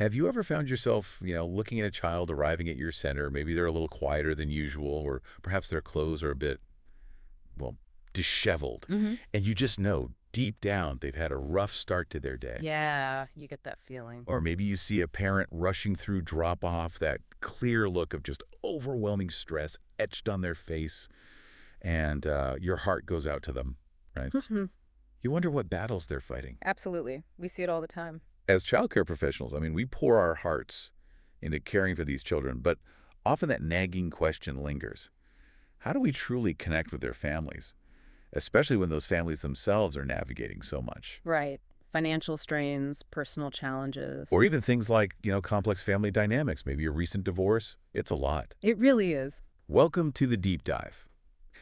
Have you ever found yourself, looking at a child arriving at your center? Maybe they're a little quieter than usual, or perhaps their clothes are a bit, well, disheveled. Hmm. And you just know deep down they've had a rough start to their day. Yeah, you get that feeling. Or maybe you see a parent rushing through drop off, that clear look of just overwhelming stress etched on their face, and your heart goes out to them, right? Mhm. You wonder what battles they're fighting. Absolutely. We see it all the time. As childcare professionals, we pour our hearts into caring for these children, but often that nagging question lingers. How do we truly connect with their families, especially when those families themselves are navigating so much? Right. Financial strains, personal challenges. Or even things like, complex family dynamics, maybe a recent divorce. It's a lot. It really is. Welcome to the Deep Dive.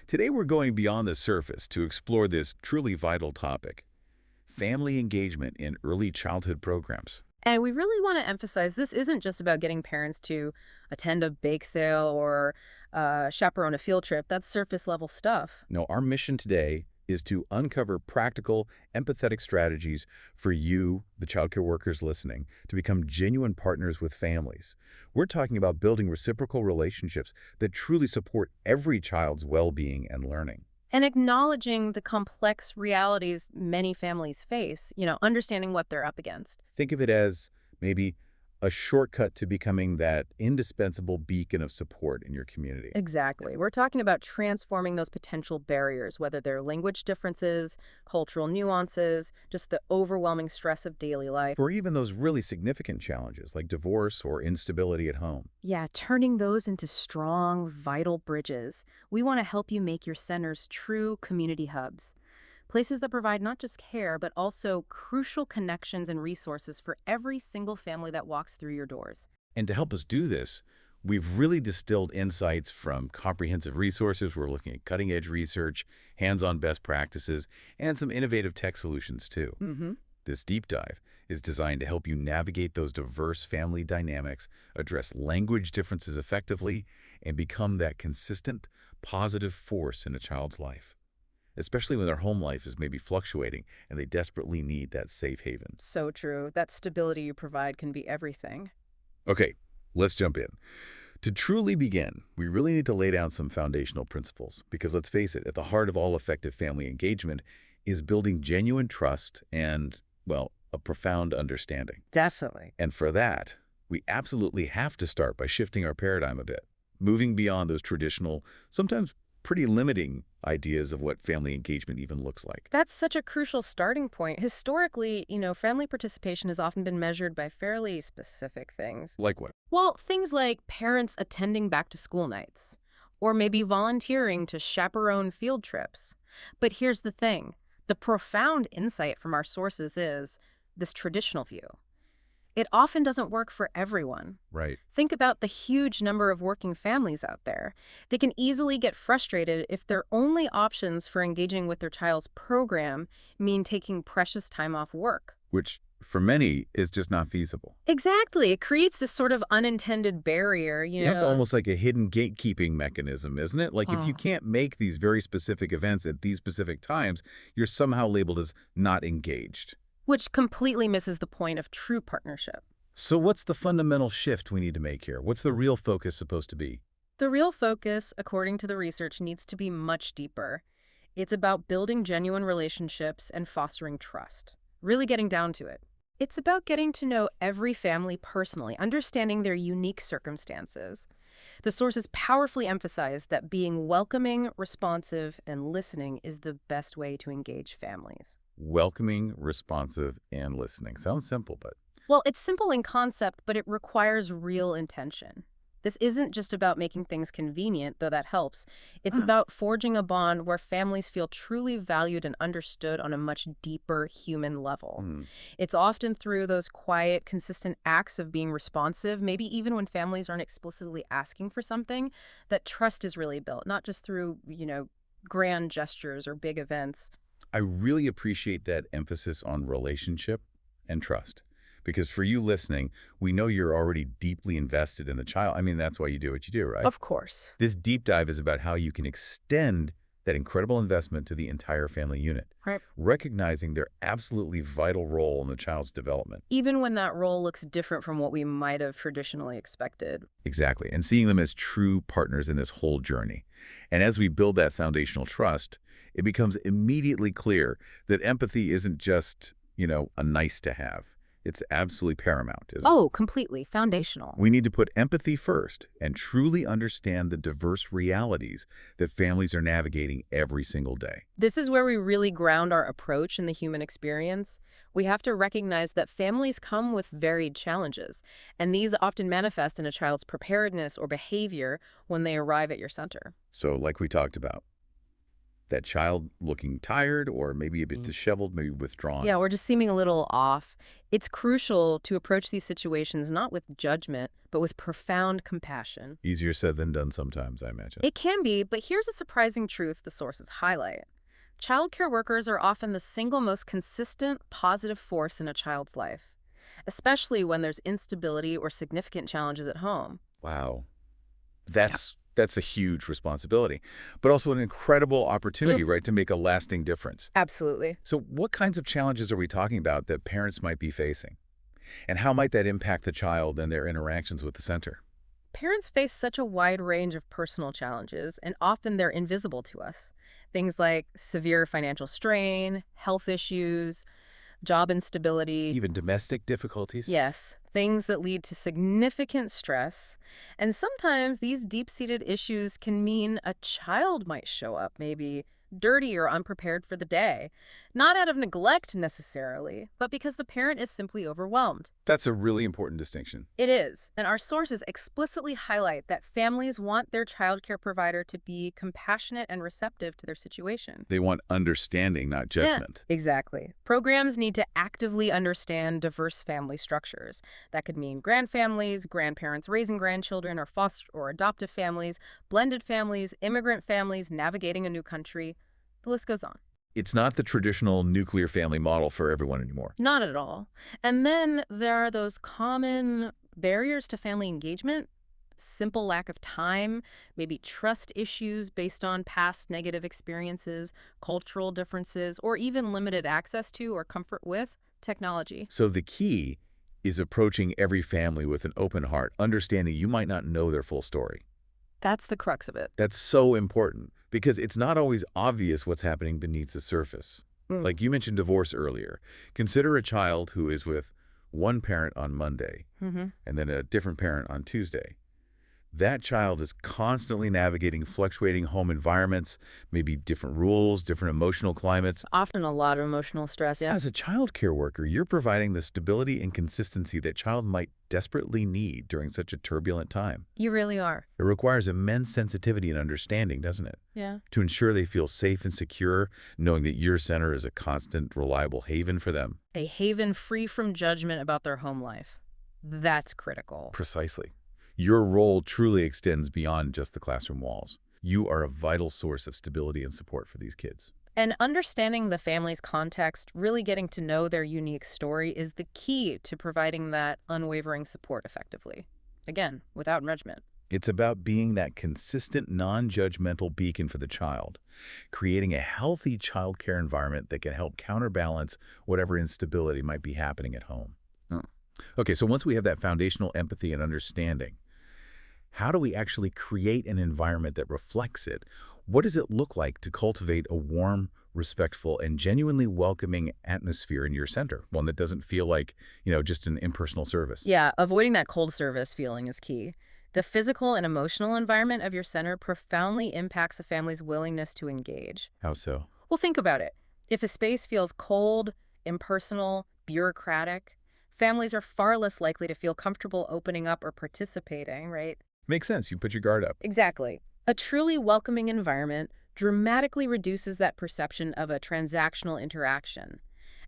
Today we're going beyond the surface to explore this truly vital topic: family engagement in early childhood programs. And we really want to emphasize this isn't just about getting parents to attend a bake sale or chaperone a field trip. That's surface level stuff. No, our mission today is to uncover practical, empathetic strategies for you, the childcare workers listening, to become genuine partners with families. We're talking about building reciprocal relationships that truly support every child's well-being and learning. And acknowledging the complex realities many families face, understanding what they're up against. Think of it as maybe a shortcut to becoming that indispensable beacon of support in your community. Exactly. We're talking about transforming those potential barriers, whether they're language differences, cultural nuances, just the overwhelming stress of daily life. Or even those really significant challenges like divorce or instability at home. Yeah, turning those into strong, vital bridges. We want to help you make your centers true community hubs. Places that provide not just care, but also crucial connections and resources for every single family that walks through your doors. And to help us do this, we've really distilled insights from comprehensive resources. We're looking at cutting-edge research, hands-on best practices, and some innovative tech solutions too. Mm-hmm. This deep dive is designed to help you navigate those diverse family dynamics, address language differences effectively, and become that consistent, positive force in a child's life, especially when their home life is maybe fluctuating and they desperately need that safe haven. So true. That stability you provide can be everything. Okay, let's jump in. To truly begin, we really need to lay down some foundational principles because let's face it, at the heart of all effective family engagement is building genuine trust and, well, a profound understanding. Definitely. And for that, we absolutely have to start by shifting our paradigm a bit, moving beyond those traditional, sometimes pretty limiting ideas of what family engagement even looks like. That's such a crucial starting point. Historically, family participation has often been measured by fairly specific things. Like what? Well, things like parents attending back to school nights, or maybe volunteering to chaperone field trips. But here's the thing. The profound insight from our sources is this traditional view. It often doesn't work for everyone. Right. Think about the huge number of working families out there. They can easily get frustrated if their only options for engaging with their child's program mean taking precious time off work. Which, for many, is just not feasible. Exactly. It creates this sort of unintended barrier, Yep, almost like a hidden gatekeeping mechanism, isn't it? Like if you Oh. can't make these very specific events at these specific times, you're somehow labeled as not engaged. Which completely misses the point of true partnership. So what's the fundamental shift we need to make here? What's the real focus supposed to be? The real focus, according to the research, needs to be much deeper. It's about building genuine relationships and fostering trust. Really getting down to it. It's about getting to know every family personally, understanding their unique circumstances. The sources powerfully emphasize that being welcoming, responsive, and listening is the best way to engage families. Welcoming, responsive, and listening. Sounds simple, but Well, it's simple in concept, but it requires real intention. This isn't just about making things convenient, though that helps. It's about forging a bond where families feel truly valued and understood on a much deeper human level. hmm, It's often through those quiet, consistent acts of being responsive, maybe even when families aren't explicitly asking for something, that trust is really built, not just through, grand gestures or big events. I really appreciate that emphasis on relationship and trust. Because for you listening, we know you're already deeply invested in the child. That's why you do what you do, right? Of course. This deep dive is about how you can extend that incredible investment to the entire family unit, Right. recognizing their absolutely vital role in the child's development. Even when that role looks different from what we might have traditionally expected. Exactly, and seeing them as true partners in this whole journey. And as we build that foundational trust, it becomes immediately clear that empathy isn't just, a nice to have. It's absolutely paramount, isn't it? Oh, completely. Foundational. We need to put empathy first and truly understand the diverse realities that families are navigating every single day. This is where we really ground our approach in the human experience. We have to recognize that families come with varied challenges, and these often manifest in a child's preparedness or behavior when they arrive at your center. So like we talked about, that child looking tired or maybe a bit Mm. disheveled, maybe withdrawn. Yeah, or just seeming a little off. It's crucial to approach these situations not with judgment, but with profound compassion. Easier said than done sometimes, I imagine. It can be, but here's a surprising truth the sources highlight. Childcare workers are often the single most consistent, positive force in a child's life, especially when there's instability or significant challenges at home. Wow. That's a huge responsibility, but also an incredible opportunity, right, to make a lasting difference. Absolutely. So what kinds of challenges are we talking about that parents might be facing? And how might that impact the child and their interactions with the center? Parents face such a wide range of personal challenges, and often they're invisible to us. Things like severe financial strain, health issues, job instability. Even domestic difficulties? Yes, things that lead to significant stress. And sometimes these deep-seated issues can mean a child might show up, maybe dirty or unprepared for the day. Not out of neglect necessarily, but because the parent is simply overwhelmed. That's a really important distinction. It is, and our sources explicitly highlight that families want their childcare provider to be compassionate and receptive to their situation. They want understanding, not judgment. Yeah, exactly. Programs need to actively understand diverse family structures. That could mean grandfamilies, grandparents raising grandchildren, or foster or adoptive families, blended families, immigrant families navigating a new country. The list goes on. It's not the traditional nuclear family model for everyone anymore. Not at all. And then there are those common barriers to family engagement, simple lack of time, maybe trust issues based on past negative experiences, cultural differences, or even limited access to or comfort with technology. So the key is approaching every family with an open heart, understanding you might not know their full story. That's the crux of it. That's so important because it's not always obvious what's happening beneath the surface. Like you mentioned divorce earlier. Consider a child who is with one parent on Monday and then a different parent on Tuesday. That child is constantly navigating fluctuating home environments, maybe different rules, different emotional climates. Often a lot of emotional stress, yeah. As a child care worker, you're providing the stability and consistency that child might desperately need during such a turbulent time. You really are. It requires immense sensitivity and understanding, doesn't it? Yeah. To ensure they feel safe and secure, knowing that your center is a constant, reliable haven for them. A haven free from judgment about their home life. That's critical. Precisely. Your role truly extends beyond just the classroom walls. You are a vital source of stability and support for these kids. And understanding the family's context, really getting to know their unique story, is the key to providing that unwavering support effectively. Again, without judgment. It's about being that consistent, non-judgmental beacon for the child, creating a healthy childcare environment that can help counterbalance whatever instability might be happening at home. Okay, so once we have that foundational empathy and understanding, how do we actually create an environment that reflects it? What does it look like to cultivate a warm, respectful, and genuinely welcoming atmosphere in your center? One that doesn't feel like, just an impersonal service. Yeah, avoiding that cold service feeling is key. The physical and emotional environment of your center profoundly impacts a family's willingness to engage. How so? Well, think about it. If a space feels cold, impersonal, bureaucratic, families are far less likely to feel comfortable opening up or participating, right? Makes sense. You put your guard up. Exactly. A truly welcoming environment dramatically reduces that perception of a transactional interaction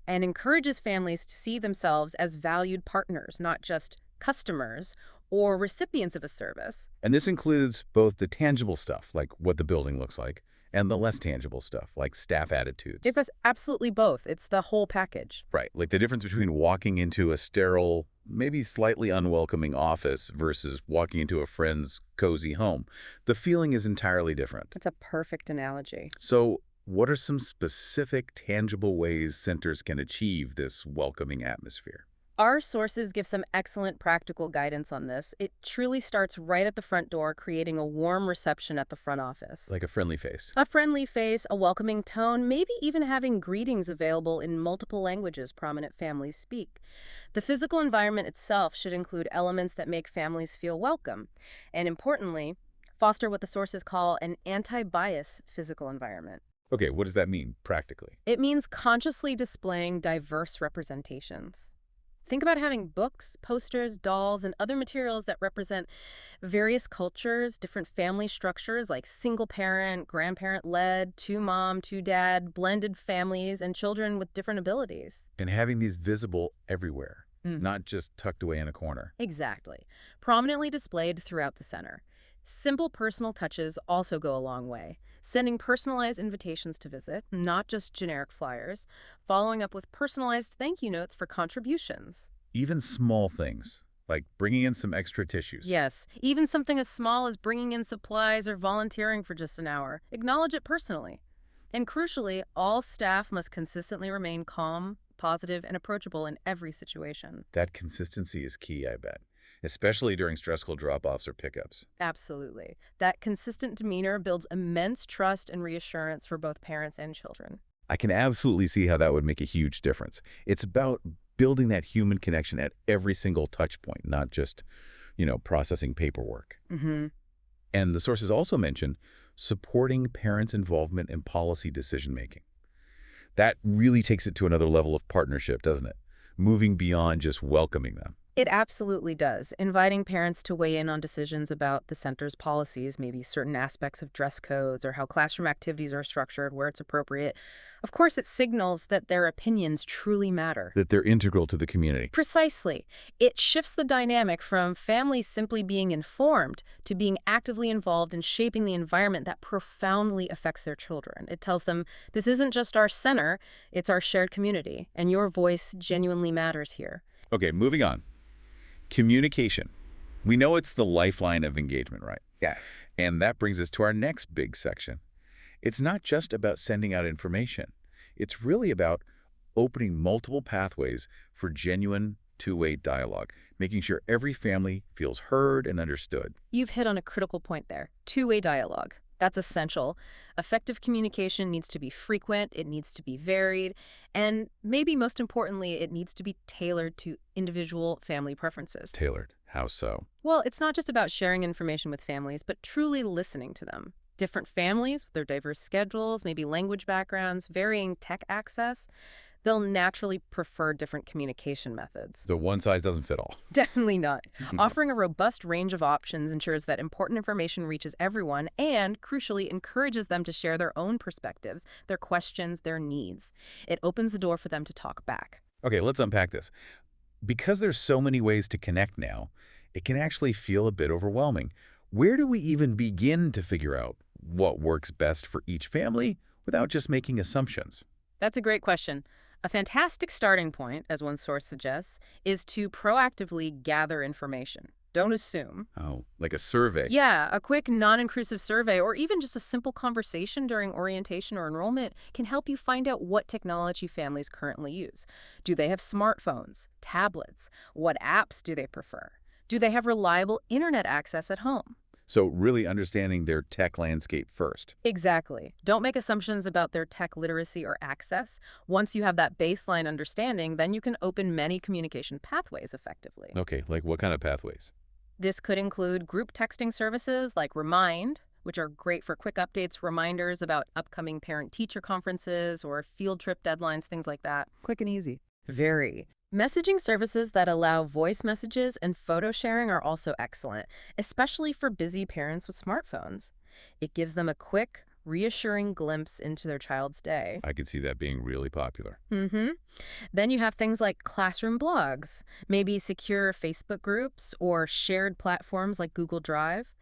and encourages families to see themselves as valued partners, not just customers or recipients of a service. And this includes both the tangible stuff, like what the building looks like, And the less tangible stuff, like staff It attitudes. goes absolutely both. It's the whole package. Right, like the difference between walking into a sterile, maybe slightly unwelcoming office versus walking into a friend's cozy home. The feeling is entirely different. It's a perfect analogy. So, what are some specific, tangible ways centers can achieve this welcoming atmosphere? Our sources give some excellent practical guidance on this. It truly starts right at the front door, creating a warm reception at the front office. Like a friendly face. A friendly face, a welcoming tone, maybe even having greetings available in multiple languages prominent families speak. The physical environment itself should include elements that make families feel welcome. And importantly, foster what the sources call an anti-bias physical environment. Okay, what does that mean practically? It means consciously displaying diverse representations. Think about having books, posters, dolls, and other materials that represent various cultures, different family structures like single parent, grandparent led, two mom, two dad, blended families, and children with different abilities. And having these visible everywhere, Mm. not just tucked away in a corner. Exactly. Prominently displayed throughout the center. Simple personal touches also go a long way. Sending personalized invitations to visit, not just generic flyers. Following up with personalized thank you notes for contributions. Even small things, like bringing in some extra tissues. Yes, even something as small as bringing in supplies or volunteering for just an hour. Acknowledge it personally. And crucially, all staff must consistently remain calm, positive, and approachable in every situation. That consistency is key, I bet, especially during stressful drop-offs or pickups. Absolutely. That consistent demeanor builds immense trust and reassurance for both parents and children. I can absolutely see how that would make a huge difference. It's about building that human connection at every single touch point, not just, processing paperwork. Mm-hmm. And the sources also mention supporting parents' involvement in policy decision-making. That really takes it to another level of partnership, doesn't it? Moving beyond just welcoming them. It absolutely does. Inviting parents to weigh in on decisions about the center's policies, maybe certain aspects of dress codes or how classroom activities are structured where it's appropriate. Of course, it signals that their opinions truly matter. That they're integral to the community. Precisely. It shifts the dynamic from families simply being informed to being actively involved in shaping the environment that profoundly affects their children. It tells them, this isn't just our center, it's our shared community, and your voice genuinely matters here. Okay, moving on. Communication. We know it's the lifeline of engagement, right? Yeah. And that brings us to our next big section. It's not just about sending out information. It's really about opening multiple pathways for genuine two-way dialogue, making sure every family feels heard and understood. You've hit on a critical point there. Two-way dialogue. That's essential. Effective communication needs to be frequent, it needs to be varied, and maybe most importantly, it needs to be tailored to individual family preferences. Tailored. How so? Well, it's not just about sharing information with families, but truly listening to them. Different families with their diverse schedules, maybe language backgrounds, varying tech access, they'll naturally prefer different communication methods. So one size doesn't fit all. Definitely not. Offering a robust range of options ensures that important information reaches everyone and, crucially, encourages them to share their own perspectives, their questions, their needs. It opens the door for them to talk back. Okay, let's unpack this. Because there's so many ways to connect now, it can actually feel a bit overwhelming. Where do we even begin to figure out what works best for each family without just making assumptions? That's a great question. A fantastic starting point, as one source suggests, is to proactively gather information. Don't assume. Oh, like a survey. Yeah, a quick, non-intrusive survey or even just a simple conversation during orientation or enrollment can help you find out what technology families currently use. Do they have smartphones, tablets? What apps do they prefer? Do they have reliable internet access at home? So really understanding their tech landscape first. Exactly. Don't make assumptions about their tech literacy or access. Once you have that baseline understanding, then you can open many communication pathways effectively. Okay, like what kind of pathways? This could include group texting services like Remind, which are great for quick updates, reminders about upcoming parent-teacher conferences or field trip deadlines, things like that. Quick and easy. Very. Messaging services that allow voice messages and photo sharing are also excellent, especially for busy parents with smartphones. It gives them a quick, reassuring glimpse into their child's day. I could see that being really popular. Then you have things like classroom blogs, maybe secure Facebook groups or shared platforms like Google Drive.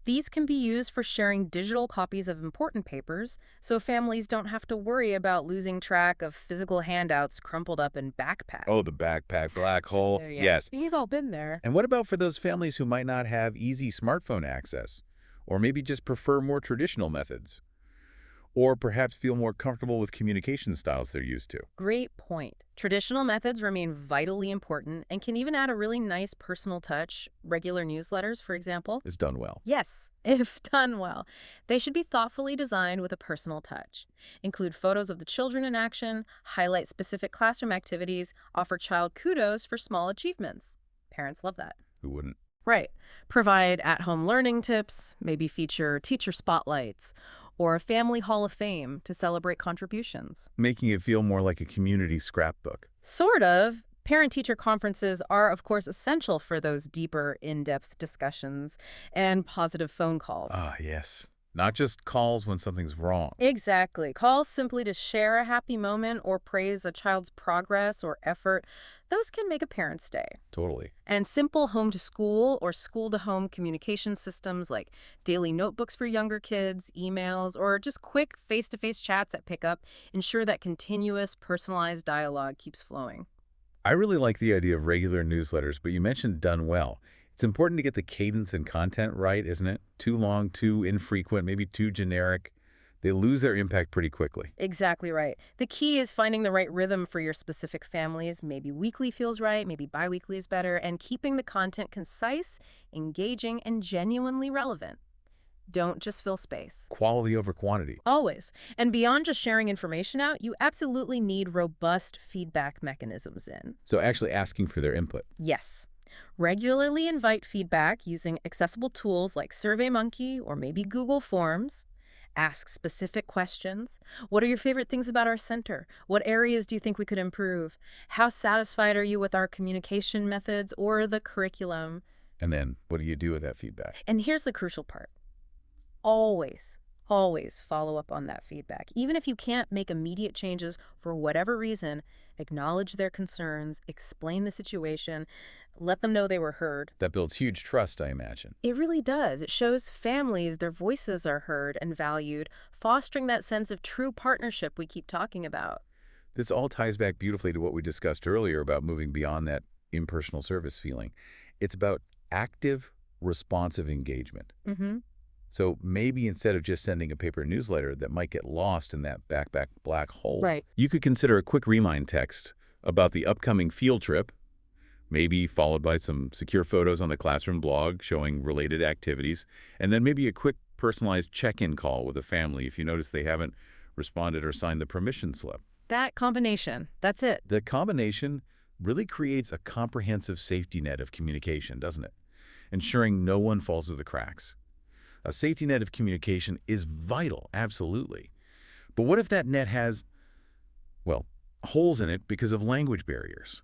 These can be used for sharing digital copies of important papers, so families don't have to worry about losing track of physical handouts crumpled up in backpacks. Oh, the backpack black hole. Yeah. Yes. We've all been there. And what about for those families who might not have easy smartphone access, or maybe just prefer more traditional methods, or perhaps feel more comfortable with communication styles they're used to? Great point. Traditional methods remain vitally important and can even add a really nice personal touch. Regular newsletters, for example. It's done well. Yes, if done well. They should be thoughtfully designed with a personal touch. Include photos of the children in action, highlight specific classroom activities, offer child kudos for small achievements. Parents love that. Who wouldn't? Right. Provide at-home learning tips, maybe feature teacher spotlights, or a family hall of fame to celebrate contributions. Making it feel more like a community scrapbook. Sort of. Parent-teacher conferences are, of course, essential for those deeper, in-depth discussions and positive phone calls. Ah, yes. Not just calls when something's wrong. Exactly. Calls simply to share a happy moment or praise a child's progress or effort, those can make a parent's day. Totally. And simple home-to-school or school-to-home communication systems like daily notebooks for younger kids, emails, or just quick face-to-face chats at pickup ensure that continuous, personalized dialogue keeps flowing. I really like the idea of regular newsletters, but you mentioned done well. It's important to get the cadence and content right, isn't it? Too long, too infrequent, maybe too generic. They lose their impact pretty quickly. Exactly right. The key is finding the right rhythm for your specific families. Maybe weekly feels right, maybe biweekly is better, and keeping the content concise, engaging, and genuinely relevant. Don't just fill space. Quality over quantity. Always. And beyond just sharing information out, you absolutely need robust feedback mechanisms in. So actually asking for their input. Yes. Regularly invite feedback using accessible tools like SurveyMonkey or maybe Google Forms. Ask specific questions. What are your favorite things about our center? What areas do you think we could improve? How satisfied are you with our communication methods or the curriculum? And then what do you do with that feedback? And here's the crucial part. Always, always follow up on that feedback. Even if you can't make immediate changes for whatever reason, acknowledge their concerns, explain the situation, let them know they were heard. That builds huge trust, I imagine. It really does. It shows families their voices are heard and valued, fostering that sense of true partnership we keep talking about. This all ties back beautifully to what we discussed earlier about moving beyond that impersonal service feeling. It's about active, responsive engagement. Mm-hmm. So maybe instead of just sending a paper newsletter that might get lost in that backpack black hole, Right. you could consider a quick remind text about the upcoming field trip, maybe followed by some secure photos on the classroom blog showing related activities, and then maybe a quick personalized check-in call with the family if you notice they haven't responded or signed the permission slip. That combination, that's it. The combination really creates a comprehensive safety net of communication, doesn't it? Ensuring no one falls through the cracks. A safety net of communication is vital, absolutely. But what if that net has, well, holes in it because of language barriers?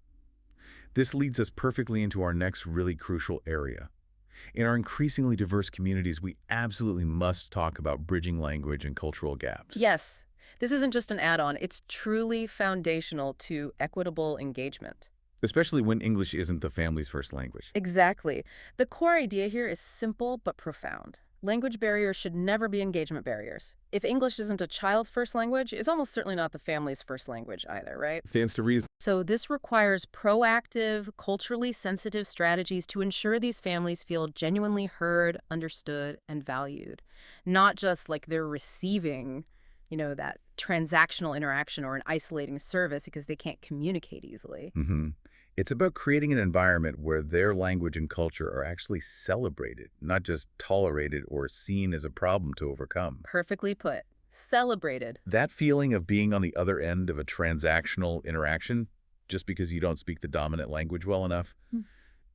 This leads us perfectly into our next really crucial area. In our increasingly diverse communities, we absolutely must talk about bridging language and cultural gaps. Yes. This isn't just an add-on. It's truly foundational to equitable engagement. Especially when English isn't the family's first language. Exactly. The core idea here is simple but profound. Language barriers should never be engagement barriers. If English isn't a child's first language, it's almost certainly not the family's first language either, right? Stands to reason. So this requires proactive, culturally sensitive strategies to ensure these families feel genuinely heard, understood, and valued. Not just like they're receiving, that transactional interaction or an isolating service because they can't communicate easily. Mm-hmm. It's about creating an environment where their language and culture are actually celebrated, not just tolerated or seen as a problem to overcome. Perfectly put. Celebrated. That feeling of being on the other end of a transactional interaction, just because you don't speak the dominant language well enough,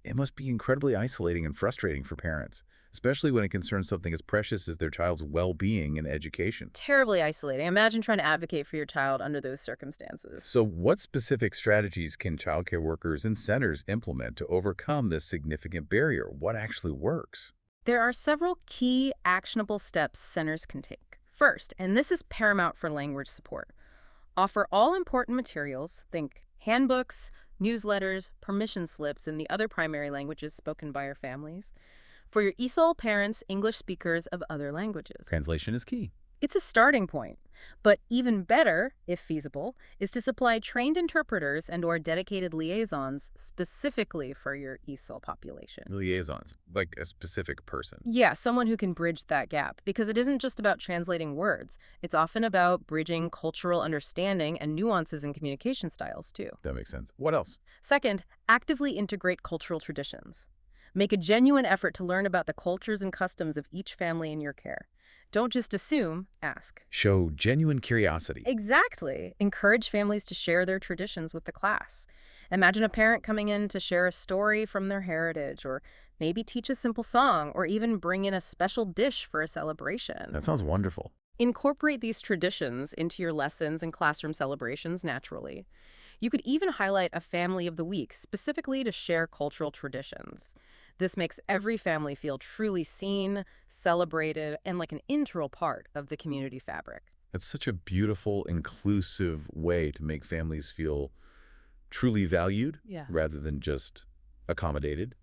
it must be incredibly isolating and frustrating for parents, especially when it concerns something as precious as their child's well-being and education. Terribly isolating. Imagine trying to advocate for your child under those circumstances. So what specific strategies can childcare workers and centers implement to overcome this significant barrier? What actually works? There are several key actionable steps centers can take. First, and this is paramount for language support, offer all important materials, think handbooks, newsletters, permission slips, and the other primary languages spoken by your families. For your ESOL parents, English speakers of other languages. Translation is key. It's a starting point. But even better, if feasible, is to supply trained interpreters and/or dedicated liaisons specifically for your ESOL population. Liaisons, like a specific person. Yeah, someone who can bridge that gap, because it isn't just about translating words. It's often about bridging cultural understanding and nuances in communication styles, too. That makes sense. What else? Second, actively integrate cultural traditions. Make a genuine effort to learn about the cultures and customs of each family in your care. Don't just assume, ask. Show genuine curiosity. Exactly. Encourage families to share their traditions with the class. Imagine a parent coming in to share a story from their heritage, or maybe teach a simple song, or even bring in a special dish for a celebration. That sounds wonderful. Incorporate these traditions into your lessons and classroom celebrations naturally. You could even highlight a family of the week specifically to share cultural traditions. This makes every family feel truly seen, celebrated, and like an integral part of the community fabric. It's such a beautiful, inclusive way to make families feel truly valued Yeah. rather than just accommodated.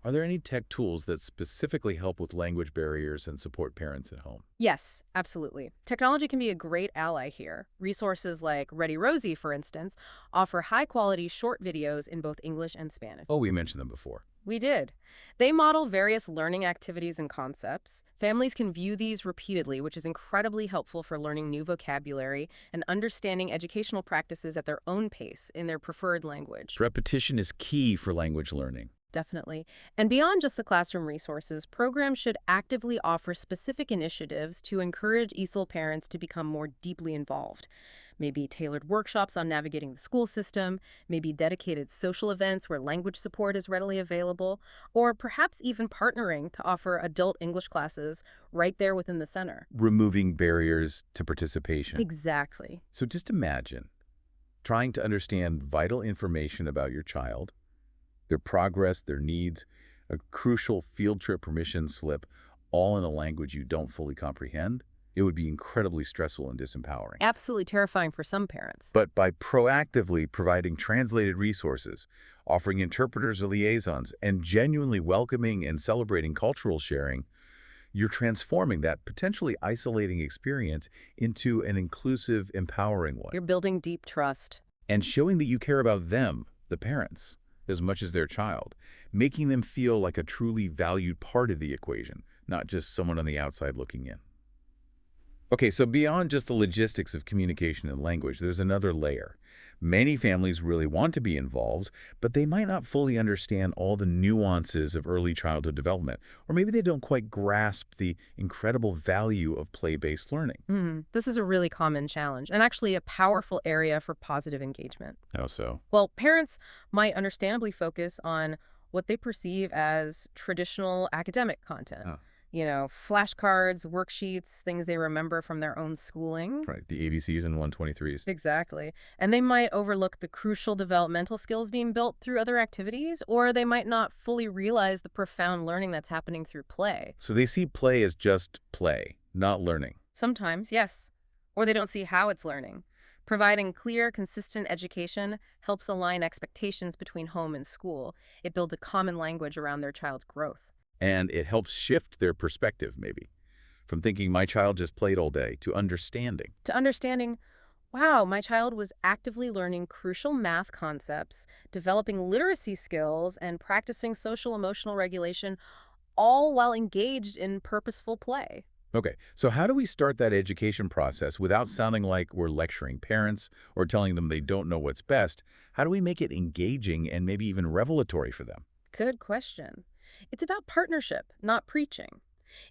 Are there any tech tools that specifically help with language barriers and support parents at home? Yes, absolutely. Technology can be a great ally here. Resources like Ready Rosie, for instance, offer high-quality short videos in both English and Spanish. Oh, we mentioned them before. We did. They model various learning activities and concepts. Families can view these repeatedly, which is incredibly helpful for learning new vocabulary and understanding educational practices at their own pace in their preferred language. Repetition is key for language learning. Definitely. And beyond just the classroom resources, programs should actively offer specific initiatives to encourage ESOL parents to become more deeply involved. Maybe tailored workshops on navigating the school system, maybe dedicated social events where language support is readily available, or perhaps even partnering to offer adult English classes right there within the center. Removing barriers to participation. Exactly. So just imagine trying to understand vital information about your child, their progress, their needs, a crucial field trip permission slip, all in a language you don't fully comprehend. It would be incredibly stressful and disempowering. Absolutely terrifying for some parents. But by proactively providing translated resources, offering interpreters or liaisons, and genuinely welcoming and celebrating cultural sharing, you're transforming that potentially isolating experience into an inclusive, empowering one. You're building deep trust. And showing that you care about them, the parents, as much as their child, making them feel like a truly valued part of the equation, not just someone on the outside looking in. Okay, so beyond just the logistics of communication and language, there's another layer. Many families really want to be involved, but they might not fully understand all the nuances of early childhood development, or maybe they don't quite grasp the incredible value of play-based learning. This is a really common challenge, and actually a powerful area for positive engagement. How so? Well, parents might understandably focus on what they perceive as traditional academic content. Oh. Flashcards, worksheets, things they remember from their own schooling. Right, the ABCs and 123s. Exactly. And they might overlook the crucial developmental skills being built through other activities, or they might not fully realize the profound learning that's happening through play. So they see play as just play, not learning. Sometimes, yes. Or they don't see how it's learning. Providing clear, consistent education helps align expectations between home and school. It builds a common language around their child's growth. And it helps shift their perspective, maybe, from thinking my child just played all day to understanding. To understanding, wow, my child was actively learning crucial math concepts, developing literacy skills, and practicing social-emotional regulation, all while engaged in purposeful play. Okay, so how do we start that education process without sounding like we're lecturing parents or telling them they don't know what's best? How do we make it engaging and maybe even revelatory for them? Good question. It's about partnership, not preaching.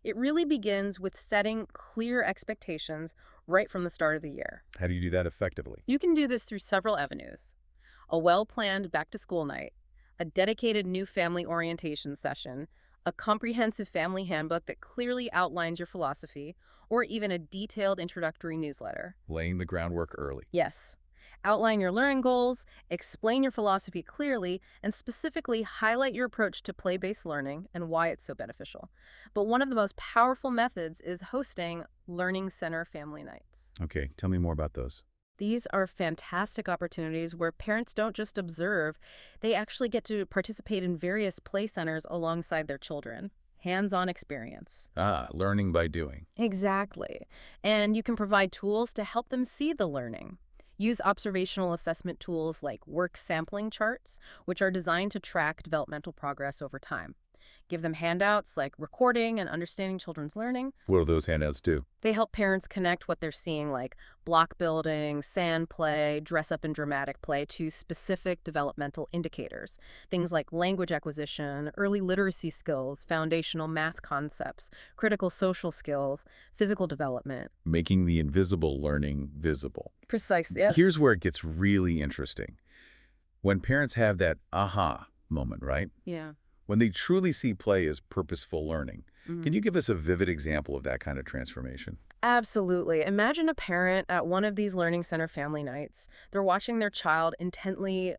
It really begins with setting clear expectations right from the start of the year. How do you do that effectively? You can do this through several avenues. A well-planned back-to-school night, a dedicated new family orientation session, a comprehensive family handbook that clearly outlines your philosophy, or even a detailed introductory newsletter. Laying the groundwork early. Yes. Outline your learning goals, explain your philosophy clearly, and specifically highlight your approach to play-based learning and why it's so beneficial. But one of the most powerful methods is hosting Learning Center family nights. Okay, tell me more about those. These are fantastic opportunities where parents don't just observe, they actually get to participate in various play centers alongside their children. hands-on experience. Ah, learning by doing. Exactly. And you can provide tools to help them see the learning. Use observational assessment tools like work sampling charts, which are designed to track developmental progress over time. Give them handouts like recording and understanding children's learning. What do those handouts do? They help parents connect what they're seeing, like block building, sand play, dress up and dramatic play, to specific developmental indicators. Things like language acquisition, early literacy skills, foundational math concepts, critical social skills, physical development. Making the invisible learning visible. Precisely. Yeah. Here's where it gets really interesting. When parents have that aha moment, right? Yeah. When they truly see play as purposeful learning. Can Mhm. you give us a vivid example of that kind of transformation? Absolutely. Imagine a parent at one of these Learning Center family nights. They're watching their child intently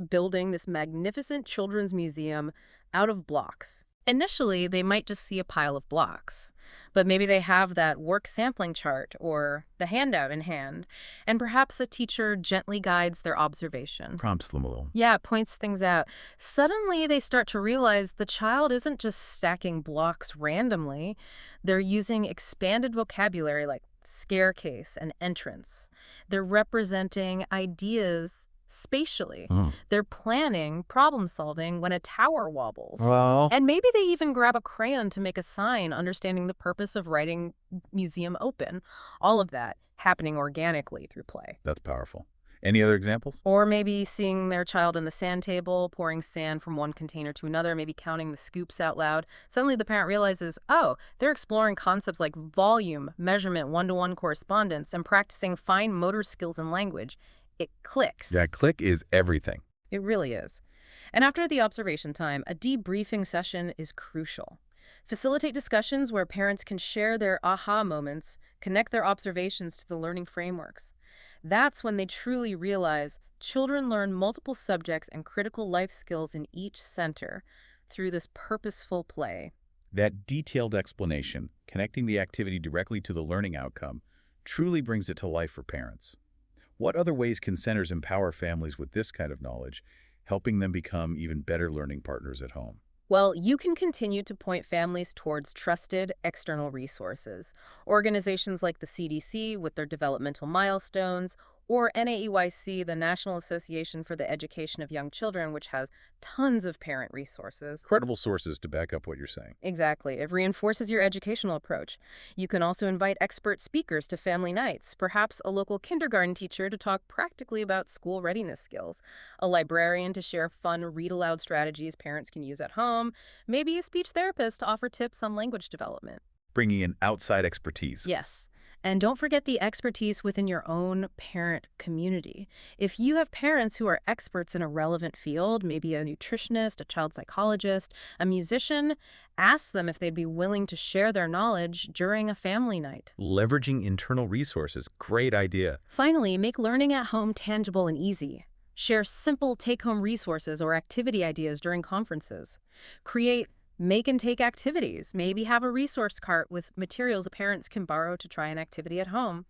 building this magnificent children's museum out of blocks. Initially, they might just see a pile of blocks, but maybe they have that work sampling chart or the handout in hand, and perhaps a teacher gently guides their observation. Prompts them a little. Yeah, points things out. Suddenly, they start to realize the child isn't just stacking blocks randomly. They're using expanded vocabulary like staircase and entrance. They're representing ideas spatially. Oh. They're planning problem solving when a tower wobbles. Well, And maybe they even grab a crayon to make a sign, understanding the purpose of writing museum open. All of that happening organically through play. that's powerful. Any other examples? Or maybe seeing their child in the sand table, pouring sand from one container to another, maybe counting the scoops out loud. Suddenly the parent realizes, oh, they're exploring concepts like volume, measurement, one-to-one correspondence, and practicing fine motor skills and language. It clicks. That click is everything. It really is. And after the observation time, a debriefing session is crucial. Facilitate discussions where parents can share their aha moments, connect their observations to the learning frameworks. That's when they truly realize children learn multiple subjects and critical life skills in each center through this purposeful play. That detailed explanation, connecting the activity directly to the learning outcome, truly brings it to life for parents. What other ways can centers empower families with this kind of knowledge, helping them become even better learning partners at home? Well, you can continue to point families towards trusted external resources. Organizations like the CDC with their developmental milestones, or NAEYC, the National Association for the Education of Young Children, which has tons of parent resources. Credible sources to back up what you're saying. Exactly. It reinforces your educational approach. You can also invite expert speakers to family nights, perhaps a local kindergarten teacher to talk practically about school readiness skills, a librarian to share fun read-aloud strategies parents can use at home, maybe a speech therapist to offer tips on language development. Bringing in outside expertise. Yes. And don't forget the expertise within your own parent community. If you have parents who are experts in a relevant field, maybe a nutritionist, a child psychologist, a musician, ask them if they'd be willing to share their knowledge during a family night. Leveraging internal resources. Great idea. Finally, make learning at home tangible and easy. Share simple take-home resources or activity ideas during conferences. Create make and take activities. Maybe have a resource cart with materials parents can borrow to try an activity at home.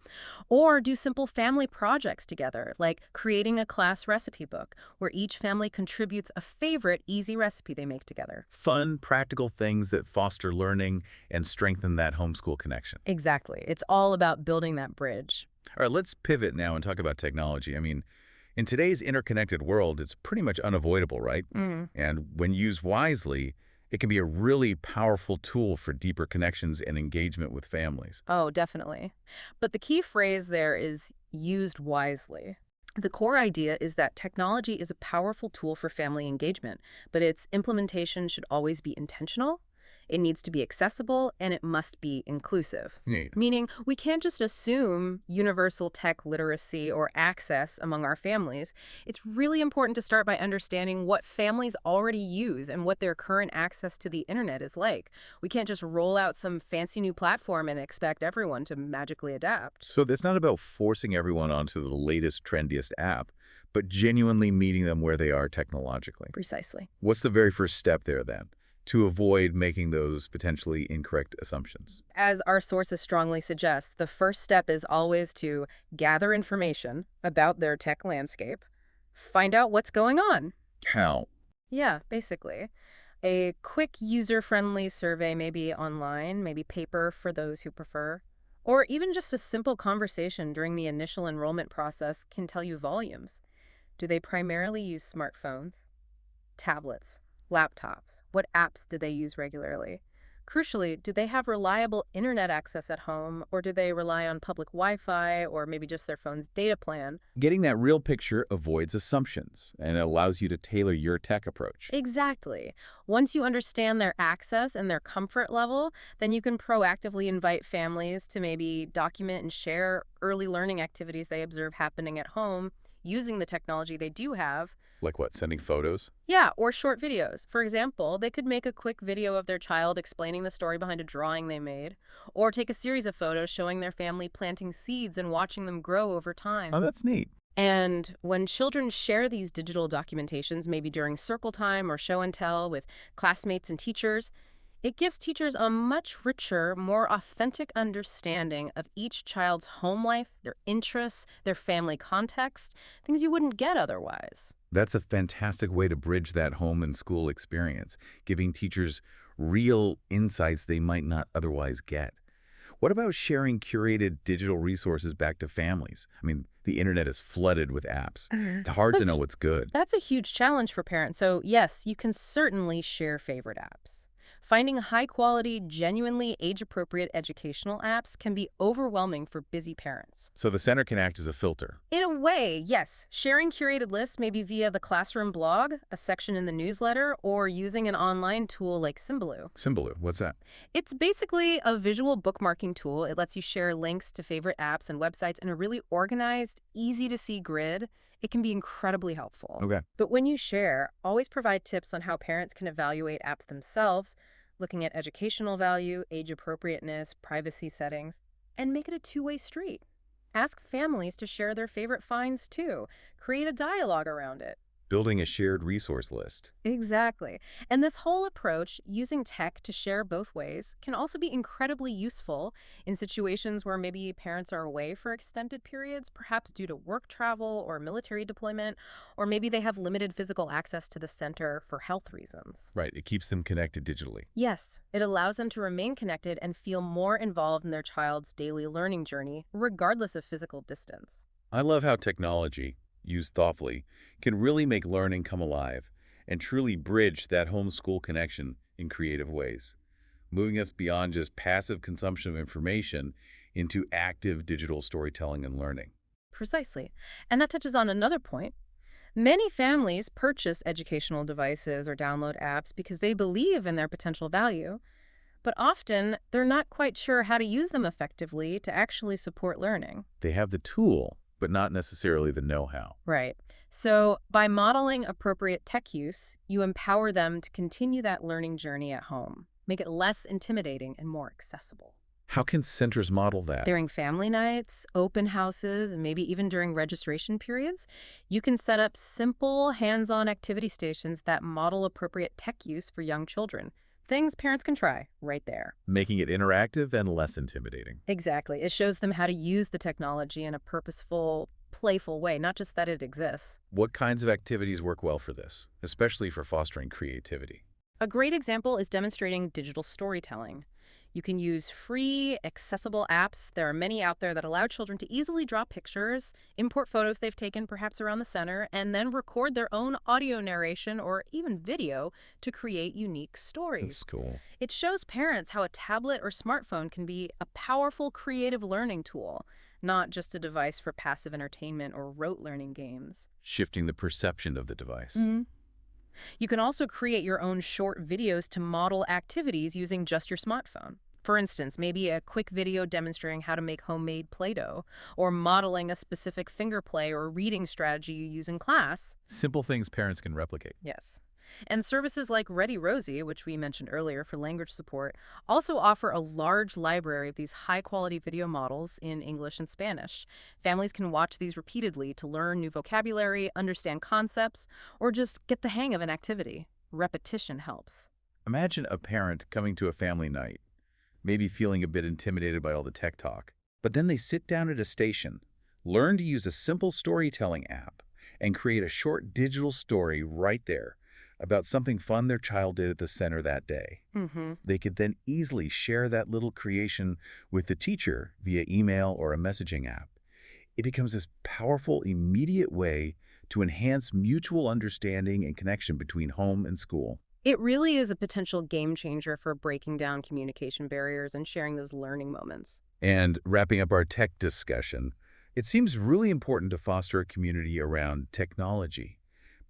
Or do simple family projects together, like creating a class recipe book where each family contributes a favorite easy recipe they make together. Fun, practical things that foster learning and strengthen that homeschool connection. Exactly. It's all about building that bridge. All right, let's pivot now and talk about technology. I mean, in today's interconnected world, it's pretty much unavoidable, right? And when used wisely, it can be a really powerful tool for deeper connections and engagement with families. Oh, definitely. But the key phrase there is used wisely. The core idea is that technology is a powerful tool for family engagement, but its implementation should always be intentional. It needs to be accessible, and it must be inclusive. Neat. Meaning, we can't just assume universal tech literacy or access among our families. It's really important to start by understanding what families already use and what their current access to the internet is like. We can't just roll out some fancy new platform and expect everyone to magically adapt. So it's not about forcing everyone onto the latest, trendiest app, but genuinely meeting them where they are technologically. Precisely. What's the very first step there, then, to avoid making those potentially incorrect assumptions? As our sources strongly suggest, the first step is always to gather information about their tech landscape, find out what's going on. How? Yeah, basically. A quick user-friendly survey, maybe online, maybe paper for those who prefer, or even just a simple conversation during the initial enrollment process can tell you volumes. Do they primarily use smartphones, tablets, laptops? What apps do they use regularly? Crucially, do they have reliable internet access at home, or do they rely on public Wi-Fi or maybe just their phone's data plan? Getting that real picture avoids assumptions and allows you to tailor your tech approach. Exactly. Once you understand their access and their comfort level, then you can proactively invite families to maybe document and share early learning activities they observe happening at home using the technology they do have. Like what, sending photos? Yeah, or short videos. For example, they could make a quick video of their child explaining the story behind a drawing they made, or take a series of photos showing their family planting seeds and watching them grow over Oh, time. that's neat. And when children share these digital documentations, maybe during circle time or show and tell with classmates and teachers, it gives teachers a much richer, more authentic understanding of each child's home life, their interests, their family context, things you wouldn't get otherwise. That's a fantastic way to bridge that home and school experience, giving teachers real insights they might not otherwise get. What about sharing curated digital resources back to families? I mean, the internet is flooded with apps. Mhm. It's hard to know That's what's good. That's a huge challenge for parents. So, yes, you can certainly share favorite apps. Finding high quality, genuinely age appropriate educational apps can be overwhelming for busy parents. So the center can act as a filter. In a way, yes, sharing curated lists maybe via the classroom blog, a section in the newsletter, or using an online tool like Symbaloo. Symbaloo, what's that? It's basically a visual bookmarking tool. It lets you share links to favorite apps and websites in a really organized, easy to see grid. It can be incredibly helpful. Okay. But when you share, always provide tips on how parents can evaluate apps themselves, looking at educational value, age appropriateness, privacy settings, and make it a two-way street. Ask families to share their favorite finds too. Create a dialogue around it. Building a shared resource list. Exactly. And this whole approach, using tech to share both ways, can also be incredibly useful in situations where maybe parents are away for extended periods, perhaps due to work travel or military deployment, or maybe they have limited physical access to the center for health reasons. Right, it keeps them connected digitally. Yes, it allows them to remain connected and feel more involved in their child's daily learning journey, regardless of physical distance. I love how technology, used thoughtfully, can really make learning come alive and truly bridge that homeschool connection in creative ways, moving us beyond just passive consumption of information into active digital storytelling and learning. Precisely. And that touches on another point. Many families purchase educational devices or download apps because they believe in their potential value, but often they're not quite sure how to use them effectively to actually support learning. They have the tool, but not necessarily the know-how. Right. So, by modeling appropriate tech use, you empower them to continue that learning journey at home, make it less intimidating and more accessible. How can centers model that? During family nights, open houses, and maybe even during registration periods, you can set up simple, hands-on activity stations that model appropriate tech use for young children. Things parents can try right there. Making it interactive and less intimidating. Exactly. It shows them how to use the technology in a purposeful, playful way, not just that it exists. What kinds of activities work well for this, especially for fostering creativity? A great example is demonstrating digital storytelling. You can use free, accessible apps. There are many out there that allow children to easily draw pictures, import photos they've taken perhaps around the center, and then record their own audio narration or even video to create unique stories. That's cool. It shows parents how a tablet or smartphone can be a powerful creative learning tool, not just a device for passive entertainment or rote learning games. Shifting the perception of the device. You can also create your own short videos to model activities using just your smartphone. For instance, maybe a quick video demonstrating how to make homemade Play-Doh, or modeling a specific finger play or reading strategy you use in class. Simple things parents can replicate. Yes. And services like Ready Rosie, which we mentioned earlier for language support, also offer a large library of these high-quality video models in English and Spanish. Families can watch these repeatedly to learn new vocabulary, understand concepts, or just get the hang of an activity. Repetition helps. Imagine a parent coming to a family night, maybe feeling a bit intimidated by all the tech talk. But then they sit down at a station, learn to use a simple storytelling app, and create a short digital story right there. about something fun their child did at the center that day. Mm-hmm. They could then easily share that little creation with the teacher via email or a messaging app. It becomes this powerful, immediate way to enhance mutual understanding and connection between home and school. It really is a potential game changer for breaking down communication barriers and sharing those learning moments. And wrapping up our tech discussion, it seems really important to foster a community around technology,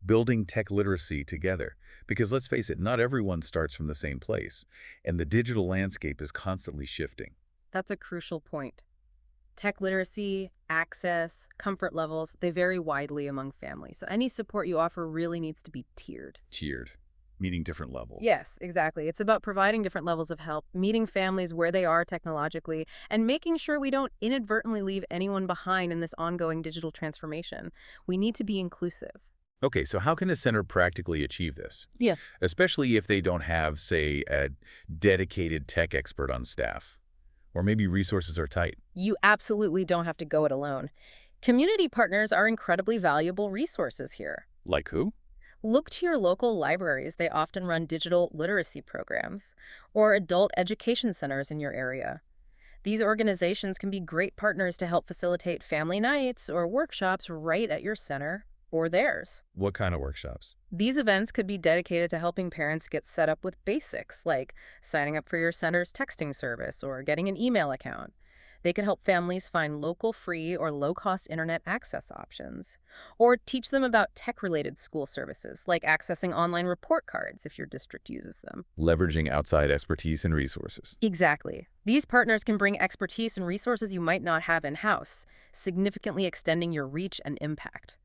building tech literacy together. Because let's face it, not everyone starts from the same place, and the digital landscape is constantly shifting. That's a crucial point. Tech literacy, access, comfort levels, they vary widely among families. So any support you offer really needs to be tiered. Tiered, meaning different levels. Yes, exactly. It's about providing different levels of help, meeting families where they are technologically, and making sure we don't inadvertently leave anyone behind in this ongoing digital transformation. We need to be inclusive. Okay, so how can a center practically achieve this? Yeah. Especially if they don't have, say, a dedicated tech expert on staff. Or maybe resources are tight. You absolutely don't have to go it alone. Community partners are incredibly valuable resources here. Like who? Look to your local libraries. They often run digital literacy programs or adult education centers in your area. These organizations can be great partners to help facilitate family nights or workshops right at your center or theirs. What kind of workshops? These events could be dedicated to helping parents get set up with basics like signing up for your center's texting service or getting an email account. They can help families find local free or low-cost internet access options, or teach them about tech-related school services like accessing online report cards if your district uses them. Leveraging outside expertise and resources. Exactly. These partners can bring expertise and resources you might not have in-house, significantly extending your reach and impact.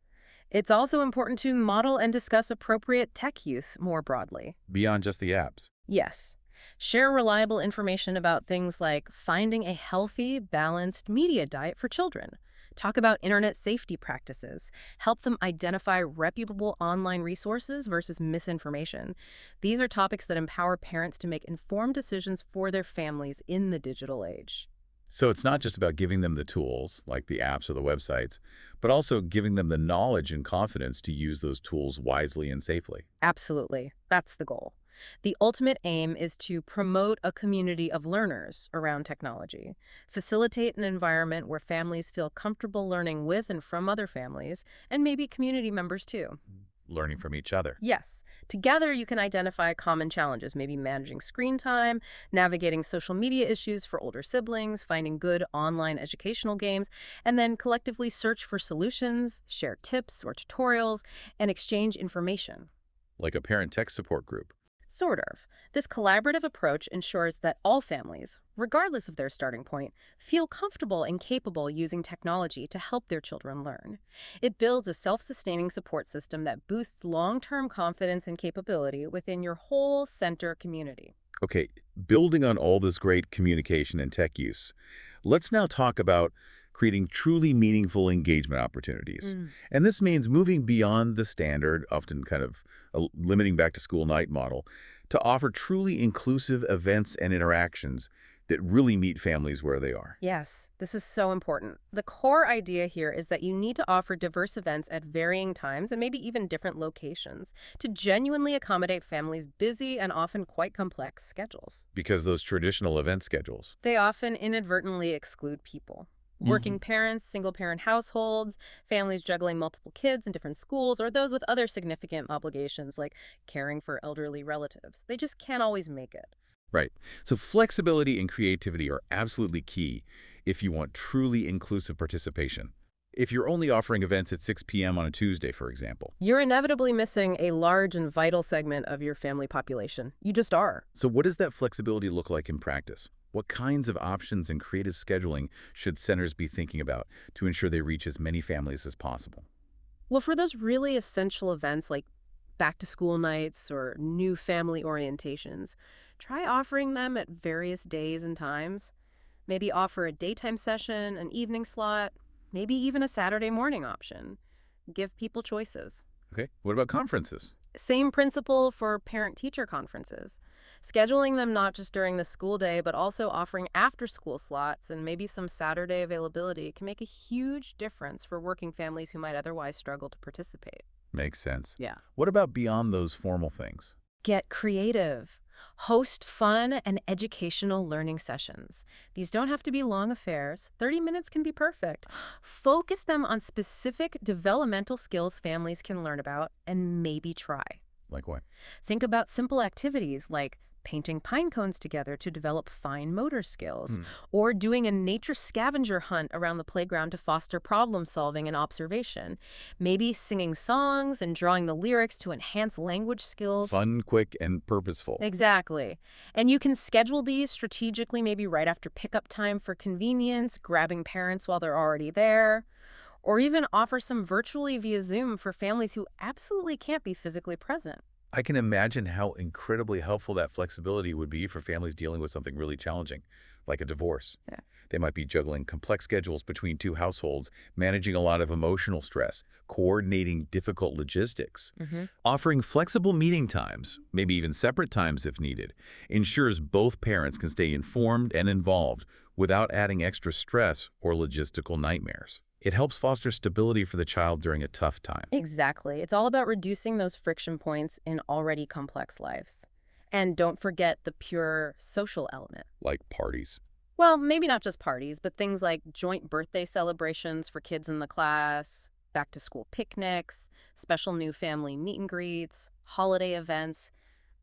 It's also important to model and discuss appropriate tech use more broadly. Beyond just the apps. Yes. Share reliable information about things like finding a healthy, balanced media diet for children. Talk about internet safety practices. Help them identify reputable online resources versus misinformation. These are topics that empower parents to make informed decisions for their families in the digital age. So it's not just about giving them the tools, like the apps or the websites, but also giving them the knowledge and confidence to use those tools wisely and safely. Absolutely. That's the goal. The ultimate aim is to promote a community of learners around technology, facilitate an environment where families feel comfortable learning with and from other families, and maybe community members too. Learning from each other. Yes, together you can identify common challenges, maybe managing screen time, navigating social media issues for older siblings, finding good online educational games, and then collectively search for solutions, share tips or tutorials, and exchange information. Like a parent tech support group. Sort of. This collaborative approach ensures that all families, regardless of their starting point, feel comfortable and capable using technology to help their children learn. It builds a self-sustaining support system that boosts long-term confidence and capability within your whole center community. Okay, building on all this great communication and tech use, let's now talk about creating truly meaningful engagement opportunities. And this means moving beyond the standard, often kind of a limiting back to school night model, to offer truly inclusive events and interactions that really meet families where they are. Yes, this is so important. The core idea here is that you need to offer diverse events at varying times and maybe even different locations to genuinely accommodate families' busy and often quite complex schedules. Because those traditional event schedules. They often inadvertently exclude people. Working parents, single-parent households, families juggling multiple kids in different schools, or those with other significant obligations like caring for elderly relatives. They just can't always make it. Right. So flexibility and creativity are absolutely key if you want truly inclusive participation. If you're only offering events at 6 p.m. on a Tuesday, for example. You're inevitably missing a large and vital segment of your family population. You just are. So what does that flexibility look like in practice? What kinds of options and creative scheduling should centers be thinking about to ensure they reach as many families as possible? Well, for those really essential events like back-to-school nights or new family orientations, try offering them at various days and times. Maybe offer a daytime session, an evening slot, maybe even a Saturday morning option. Give people choices. Okay, what about conferences? Same principle for parent-teacher conferences. Scheduling them not just during the school day, but also offering after-school slots and maybe some Saturday availability can make a huge difference for working families who might otherwise struggle to participate. Makes sense. Yeah. What about beyond those formal things? Get creative. Host fun and educational learning sessions. These don't have to be long affairs. 30 minutes can be perfect. Focus them on specific developmental skills families can learn about and maybe try. Like what? Think about simple activities like painting pine cones together to develop fine motor skills, Hmm. or doing a nature scavenger hunt around the playground to foster problem solving and observation. Maybe singing songs and drawing the lyrics to enhance language skills. Fun, quick, and purposeful. Exactly. And you can schedule these strategically, maybe right after pickup time for convenience, grabbing parents while they're already there, or even offer some virtually via Zoom for families who absolutely can't be physically present. I can imagine how incredibly helpful that flexibility would be for families dealing with something really challenging, like a divorce. Yeah. They might be juggling complex schedules between two households, managing a lot of emotional stress, coordinating difficult logistics. Offering flexible meeting times, maybe even separate times if needed, ensures both parents can stay informed and involved without adding extra stress or logistical nightmares. It helps foster stability for the child during a tough time, Exactly. It's all about reducing those friction points in already complex lives. And don't forget the pure social element. like parties. Well, maybe not just parties, but things like joint birthday celebrations for kids in the class, back to school picnics, special new family meet and greets, holiday events.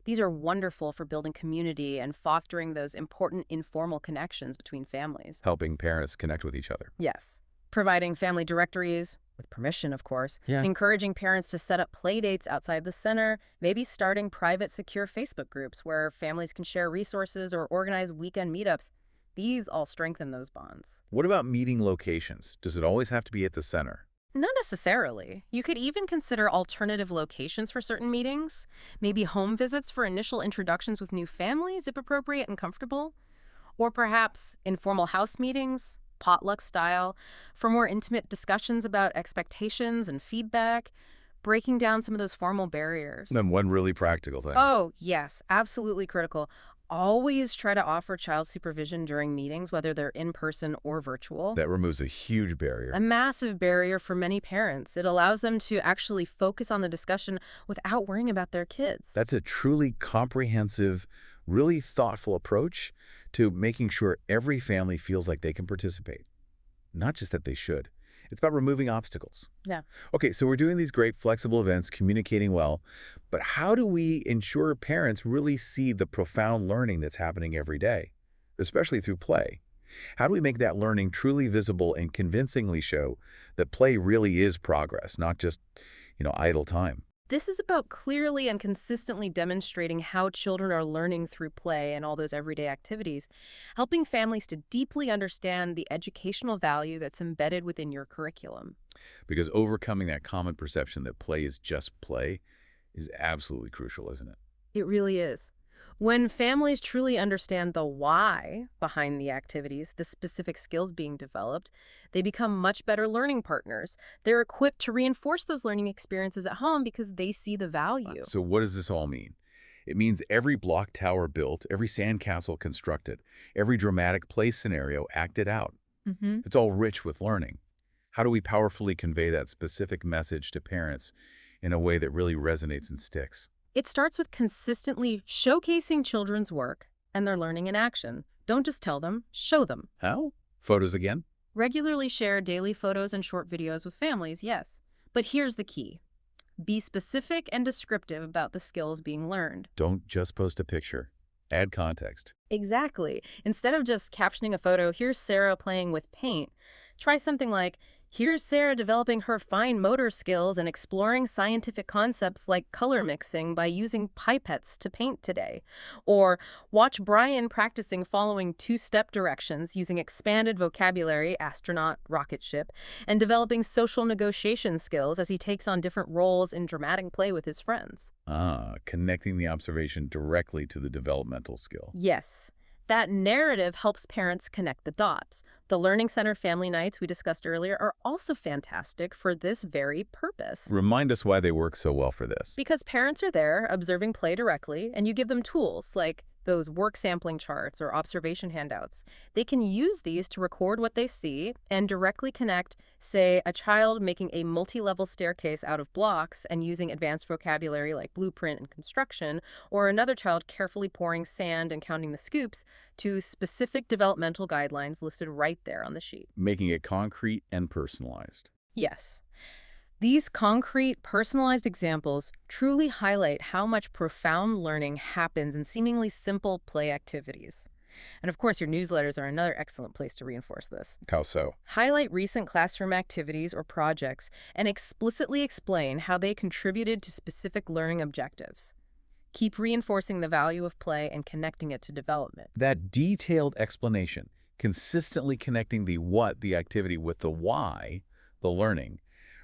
These are wonderful for building community and fostering those important informal connections between families. Helping parents connect with each other. Yes. Providing family directories, with permission, of course. Yeah. Encouraging parents to set up play dates outside the center. Maybe starting private, secure Facebook groups where families can share resources or organize weekend meetups. These all strengthen those bonds. What about meeting locations? Does it always have to be at the center? Not necessarily. You could even consider alternative locations for certain meetings. Maybe home visits for initial introductions with new families, if appropriate and comfortable. Or perhaps informal house meetings, potluck style, for more intimate discussions about expectations and feedback, breaking down some of those formal barriers. Then one really practical thing. Oh, yes, absolutely critical. Always try to offer child supervision during meetings, whether they're in person or virtual. That removes a huge barrier. A massive barrier for many parents. It allows them to actually focus on the discussion without worrying about their kids. That's a truly comprehensive, really thoughtful approach to making sure every family feels like they can participate. Not just that they should. It's about removing obstacles. Yeah. Okay, so we're doing these great flexible events, communicating well, but how do we ensure parents really see the profound learning that's happening every day, especially through play? How do we make that learning truly visible and convincingly show that play really is progress, not just, idle time? This is about clearly and consistently demonstrating how children are learning through play and all those everyday activities, helping families to deeply understand the educational value that's embedded within your curriculum. Because overcoming that common perception that play is just play is absolutely crucial, isn't it? It really is. When families truly understand the why behind the activities, the specific skills being developed, they become much better learning partners. They're equipped to reinforce those learning experiences at home because they see the value. So what does this all mean? It means every block tower built, every sandcastle constructed, every dramatic play scenario acted out. It's all rich with learning. How do we powerfully convey that specific message to parents in a way that really resonates and sticks? It starts with consistently showcasing children's work and their learning in action. Don't just tell them, show them. How? Photos again? Regularly share daily photos and short videos with families, yes. But here's the key. Be specific and descriptive about the skills being learned. Don't just post a picture. Add context. Exactly. Instead of just captioning a photo, here's Sarah playing with paint, try something like, here's Sarah developing her fine motor skills and exploring scientific concepts like color mixing by using pipettes to paint today. Or watch Brian practicing following two-step directions using expanded vocabulary, astronaut, rocket ship, and developing social negotiation skills as he takes on different roles in dramatic play with his friends. Connecting the observation directly to the developmental skill. Yes. That narrative helps parents connect the dots. The Learning Center family nights we discussed earlier are also fantastic for this very purpose. Remind us why they work so well for this. Because parents are there observing play directly, and you give them tools like those work sampling charts or observation handouts. They can use these to record what they see and directly connect, say, a child making a multi-level staircase out of blocks and using advanced vocabulary like blueprint and construction, or another child carefully pouring sand and counting the scoops, to specific developmental guidelines listed right there on the sheet. Making it concrete and personalized. Yes. These concrete, personalized examples truly highlight how much profound learning happens in seemingly simple play activities. And of course, your newsletters are another excellent place to reinforce this. How so? Highlight recent classroom activities or projects and explicitly explain how they contributed to specific learning objectives. Keep reinforcing the value of play and connecting it to development. That detailed explanation, consistently connecting the what, the activity, with the why, the learning,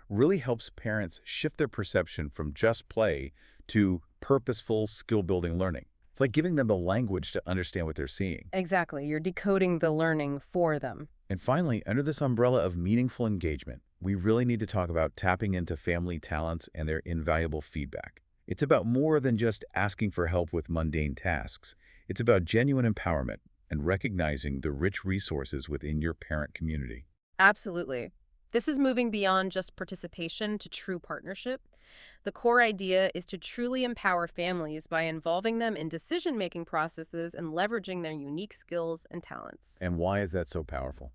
really helps parents shift their perception from just play to purposeful, skill-building learning. It's like giving them the language to understand what they're seeing. Exactly. You're decoding the learning for them. And finally, under this umbrella of meaningful engagement, we really need to talk about tapping into family talents and their invaluable feedback. It's about more than just asking for help with mundane tasks. It's about genuine empowerment and recognizing the rich resources within your parent community. Absolutely. This is moving beyond just participation to true partnership. The core idea is to truly empower families by involving them in decision-making processes and leveraging their unique skills and talents. And why is that so powerful?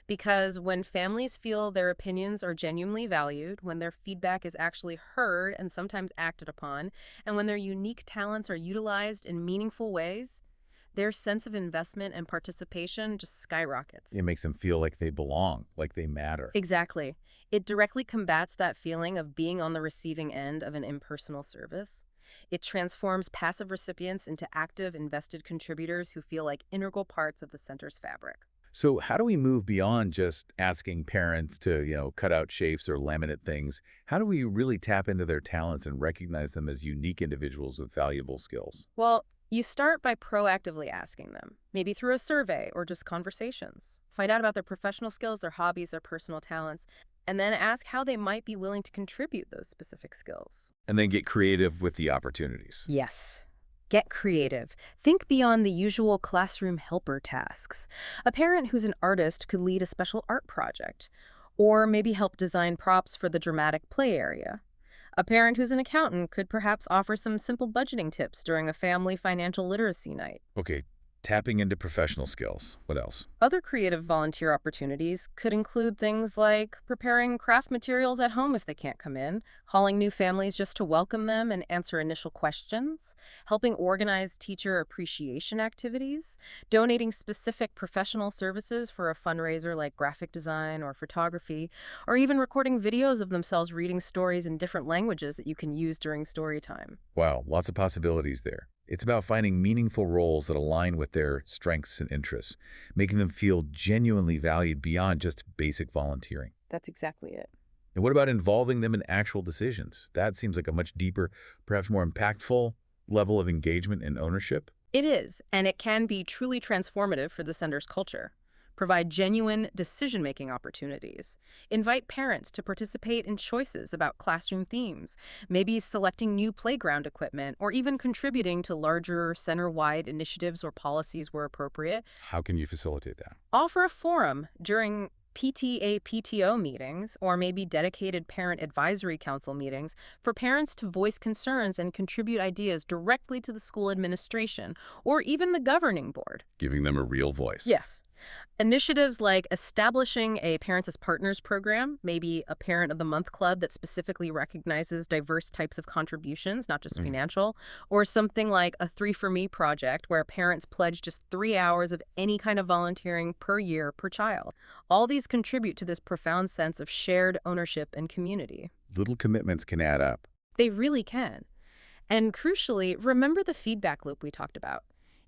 Because when families feel their opinions are genuinely valued, when their feedback is actually heard and sometimes acted upon, and when their unique talents are utilized in meaningful ways, their sense of investment and participation just skyrockets. It makes them feel like they belong, like they matter. Exactly. It directly combats that feeling of being on the receiving end of an impersonal service. It transforms passive recipients into active, invested contributors who feel like integral parts of the center's fabric. So how do we move beyond just asking parents to, cut out shapes or laminate things? How do we really tap into their talents and recognize them as unique individuals with valuable skills? Well, you start by proactively asking them, maybe through a survey or just conversations. Find out about their professional skills, their hobbies, their personal talents, and then ask how they might be willing to contribute those specific skills. And then get creative with the opportunities. Yes. Get creative. Think beyond the usual classroom helper tasks. A parent who's an artist could lead a special art project, or maybe help design props for the dramatic play area. A parent who's an accountant could perhaps offer some simple budgeting tips during a family financial literacy night. Okay, tapping into professional skills. What else? Other creative volunteer opportunities could include things like preparing craft materials at home if they can't come in, hauling new families just to welcome them and answer initial questions, helping organize teacher appreciation activities, donating specific professional services for a fundraiser like graphic design or photography, or even recording videos of themselves reading stories in different languages that you can use during story time. Wow, lots of possibilities there. It's about finding meaningful roles that align with their strengths and interests, making them feel genuinely valued beyond just basic volunteering. That's exactly it. And what about involving them in actual decisions? That seems like a much deeper, perhaps more impactful level of engagement and ownership. It is, and it can be truly transformative for the center's culture. Provide genuine decision-making opportunities. Invite parents to participate in choices about classroom themes, maybe selecting new playground equipment, or even contributing to larger center-wide initiatives or policies where appropriate. How can you facilitate that? Offer a forum during PTA/PTO meetings, or maybe dedicated parent advisory council meetings, for parents to voice concerns and contribute ideas directly to the school administration or even the governing board. Giving them a real voice. Yes. Initiatives like establishing a Parents as Partners program, maybe a Parent of the Month club that specifically recognizes diverse types of contributions, not just financial, or something like a 3 for Me project where parents pledge just 3 hours of any kind of volunteering per year per child. All these contribute to this profound sense of shared ownership and community. Little commitments can add up. They really can. And crucially, remember the feedback loop we talked about.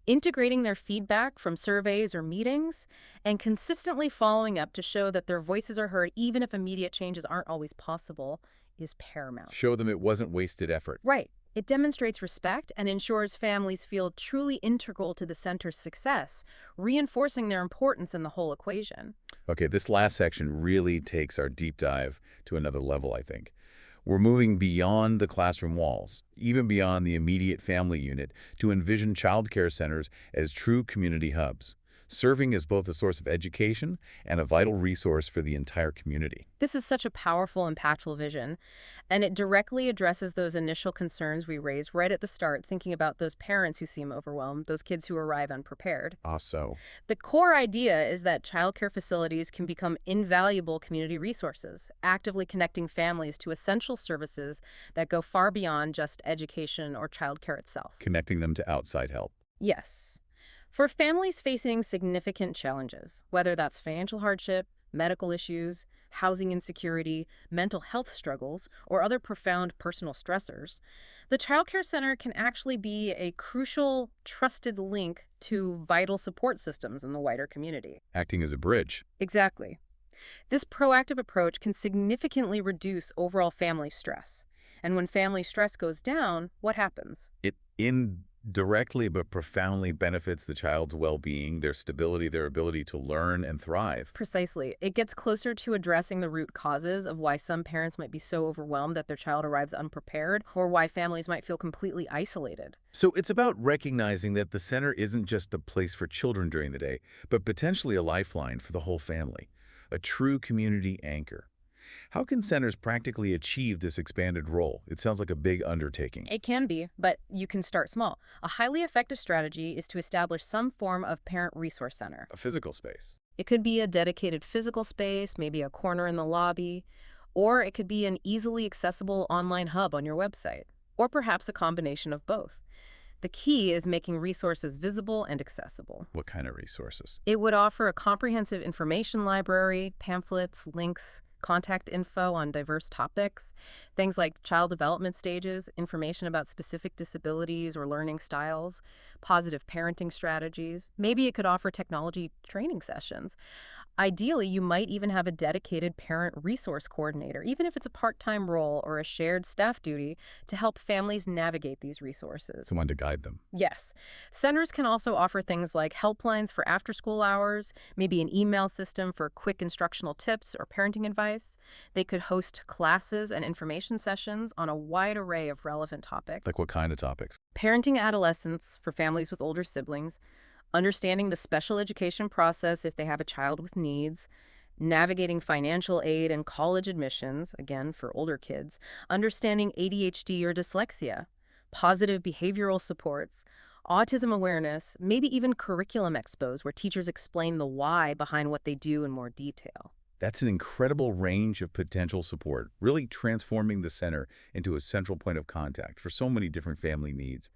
Integrating their feedback from surveys or meetings, and consistently following up to show that their voices are heard even if immediate changes aren't always possible is paramount. Show them it wasn't wasted effort. Right. It demonstrates respect and ensures families feel truly integral to the center's success, reinforcing their importance in the whole equation. Okay, this last section really takes our deep dive to another level, I think. We're moving beyond the classroom walls, even beyond the immediate family unit, to envision childcare centers as true community hubs, serving as both a source of education and a vital resource for the entire community. This is such a powerful, impactful vision, and it directly addresses those initial concerns we raised right at the start, thinking about those parents who seem overwhelmed, those kids who arrive unprepared. Also, The core idea is that childcare facilities can become invaluable community resources, actively connecting families to essential services that go far beyond just education or childcare itself. connecting them to outside help. Yes. For families facing significant challenges, whether that's financial hardship, medical issues, housing insecurity, mental health struggles, or other profound personal stressors, the Child Care Center can actually be a crucial, trusted link to vital support systems in the wider community. Acting as a bridge. Exactly. This proactive approach can significantly reduce overall family stress. And when family stress goes down, what happens? It indirectly but profoundly benefits the child's well-being, their stability, their ability to learn and thrive. Precisely. It gets closer to addressing the root causes of why some parents might be so overwhelmed that their child arrives unprepared, or why families might feel completely isolated. So it's about recognizing that the center isn't just a place for children during the day, but potentially a lifeline for the whole family, a true community anchor. How can centers practically achieve this expanded role? It sounds like a big undertaking. It can be, but you can start small. A highly effective strategy is to establish some form of parent resource center. A physical space. It could be a dedicated physical space, maybe a corner in the lobby, or it could be an easily accessible online hub on your website, or perhaps a combination of both. The key is making resources visible and accessible. What kind of resources? It would offer a comprehensive information library, pamphlets, links, contact info on diverse topics, things like child development stages, information about specific disabilities or learning styles, positive parenting strategies. Maybe it could offer technology training sessions. Ideally, you might even have a dedicated parent resource coordinator, even if it's a part-time role or a shared staff duty, to help families navigate these resources. Someone to guide them. Yes. Centers can also offer things like helplines for after-school hours, maybe an email system for quick instructional tips or parenting advice. They could host classes and information sessions on a wide array of relevant topics. Like what kind of topics? Parenting adolescents for families with older siblings, understanding the special education process if they have a child with needs, navigating financial aid and college admissions, again for older kids, understanding ADHD or dyslexia, positive behavioral supports, autism awareness, maybe even curriculum expos where teachers explain the why behind what they do in more detail. That's an incredible range of potential support, really transforming the center into a central point of contact for so many different family needs.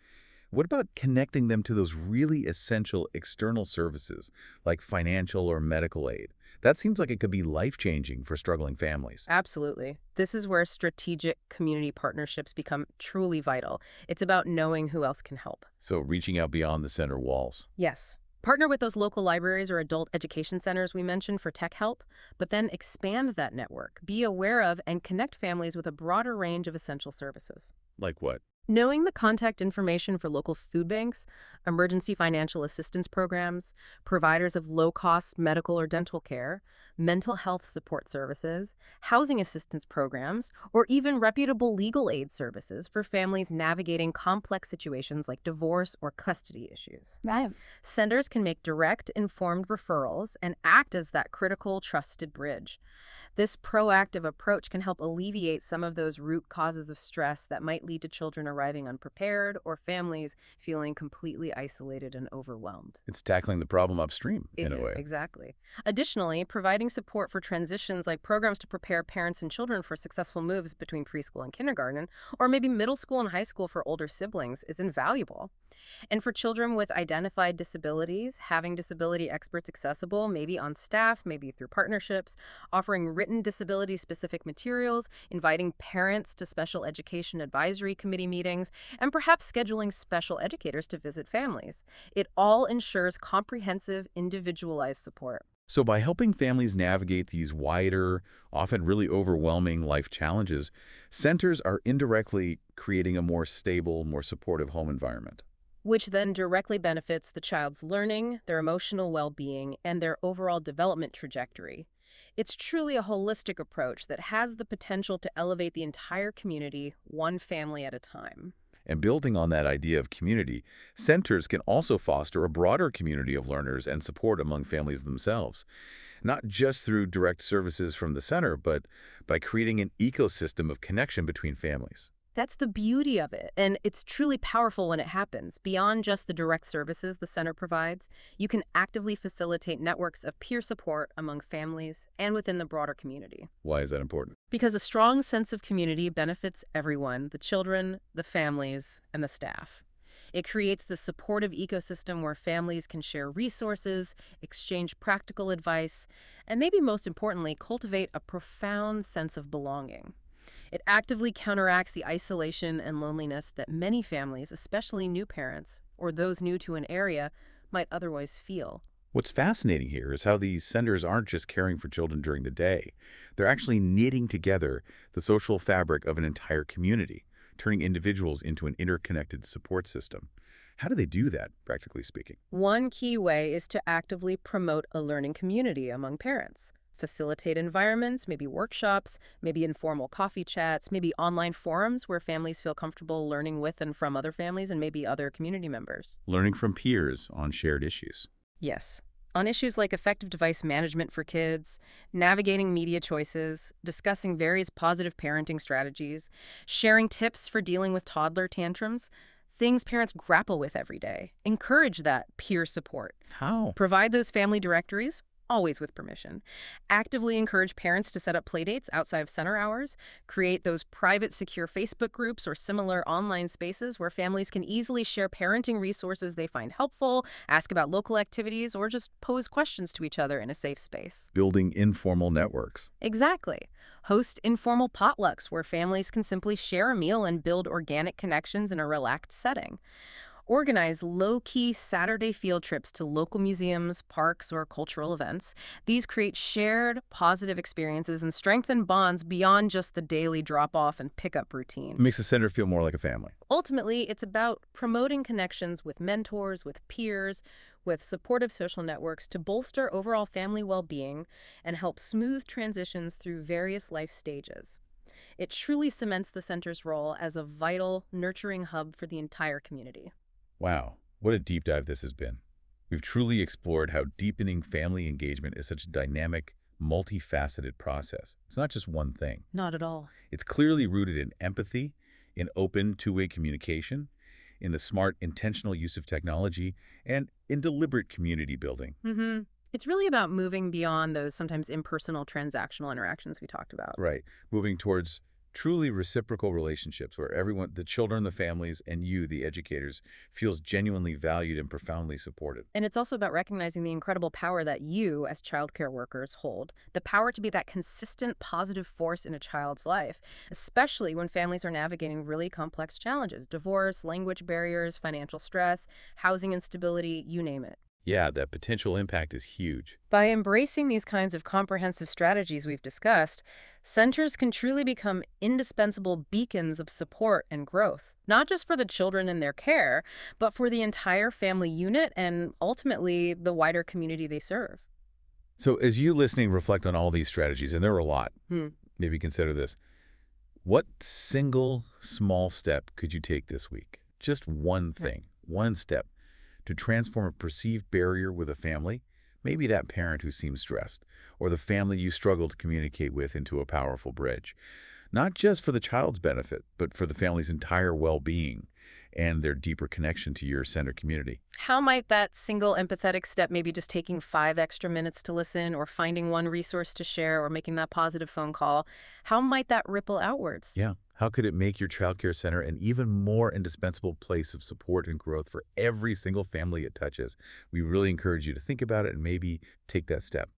What about connecting them to those really essential external services like financial or medical aid? That seems like it could be life-changing for struggling families. Absolutely. This is where strategic community partnerships become truly vital. It's about knowing who else can help. So reaching out beyond the center walls. Yes. Partner with those local libraries or adult education centers we mentioned for tech help, but then expand that network. Be aware of and connect families with a broader range of essential services. Like what? Knowing the contact information for local food banks, emergency financial assistance programs, providers of low-cost medical or dental care, mental health support services, housing assistance programs, or even reputable legal aid services for families navigating complex situations like divorce or custody issues. Right. Centers can make direct, informed referrals and act as that critical, trusted bridge. This proactive approach can help alleviate some of those root causes of stress that might lead to children arriving unprepared or families feeling completely isolated and overwhelmed. It's tackling the problem upstream, in a way. Exactly. Additionally, providing support for transitions like programs to prepare parents and children for successful moves between preschool and kindergarten, or maybe middle school and high school for older siblings, is invaluable. And for children with identified disabilities, having disability experts accessible, maybe on staff, maybe through partnerships, offering written disability-specific materials, inviting parents to special education advisory committee meetings, and perhaps scheduling special educators to visit families. It all ensures comprehensive, individualized support. So by helping families navigate these wider, often really overwhelming life challenges, centers are indirectly creating a more stable, more supportive home environment. Which then directly benefits the child's learning, their emotional well-being, and their overall development trajectory. It's truly a holistic approach that has the potential to elevate the entire community, one family at a time. And building on that idea of community, centers can also foster a broader community of learners and support among families themselves, not just through direct services from the center, but by creating an ecosystem of connection between families. That's the beauty of it, and it's truly powerful when it happens. Beyond just the direct services the center provides, you can actively facilitate networks of peer support among families and within the broader community. Why is that important? Because a strong sense of community benefits everyone, the children, the families, and the staff. It creates this supportive ecosystem where families can share resources, exchange practical advice, and maybe most importantly, cultivate a profound sense of belonging. It actively counteracts the isolation and loneliness that many families, especially new parents or those new to an area, might otherwise feel. What's fascinating here is how these centers aren't just caring for children during the day. They're actually knitting together the social fabric of an entire community, turning individuals into an interconnected support system. How do they do that, practically speaking? One key way is to actively promote a learning community among parents. Facilitate environments, maybe workshops, maybe informal coffee chats, maybe online forums where families feel comfortable learning with and from other families and maybe other community members. Learning from peers on shared issues. Yes. On issues like effective device management for kids, navigating media choices, discussing various positive parenting strategies, sharing tips for dealing with toddler tantrums, things parents grapple with every day. Encourage that peer support. How? Provide those family directories, always with permission. Actively encourage parents to set up playdates outside of center hours. Create those private, secure Facebook groups or similar online spaces where families can easily share parenting resources they find helpful, ask about local activities, or just pose questions to each other in a safe space. Building informal networks. Exactly. Host informal potlucks where families can simply share a meal and build organic connections in a relaxed setting. Organize low-key Saturday field trips to local museums, parks, or cultural events. These create shared, positive experiences and strengthen bonds beyond just the daily drop-off and pickup routine. It makes the center feel more like a family. Ultimately, it's about promoting connections with mentors, with peers, with supportive social networks to bolster overall family well-being and help smooth transitions through various life stages. It truly cements the center's role as a vital, nurturing hub for the entire community. Wow, what a deep dive this has been. We've truly explored how deepening family engagement is such a dynamic, multifaceted process. It's not just one thing. Not at all. It's clearly rooted in empathy, in open, two-way communication, in the smart, intentional use of technology, and in deliberate community building. It's really about moving beyond those sometimes impersonal transactional interactions we talked about. Right. Moving towards truly reciprocal relationships where everyone, the children, the families, and you, the educators, feels genuinely valued and profoundly supported. And it's also about recognizing the incredible power that you, as childcare workers, hold. The power to be that consistent, positive force in a child's life, especially when families are navigating really complex challenges: divorce, language barriers, financial stress, housing instability, you name it. Yeah, that potential impact is huge. By embracing these kinds of comprehensive strategies we've discussed, centers can truly become indispensable beacons of support and growth, not just for the children in their care, but for the entire family unit and ultimately the wider community they serve. So as you listening reflect on all these strategies, and there are a lot, maybe consider this. What single small step could you take this week? Just one thing, one step, to transform a perceived barrier with a family, maybe that parent who seems stressed, or the family you struggle to communicate with, into a powerful bridge. Not just for the child's benefit, but for the family's entire well-being and their deeper connection to your center community. How might that single empathetic step, maybe just taking 5 extra minutes to listen or finding one resource to share or making that positive phone call, how might that ripple outwards? Yeah. How could it make your childcare center an even more indispensable place of support and growth for every single family it touches? We really encourage you to think about it and maybe take that step.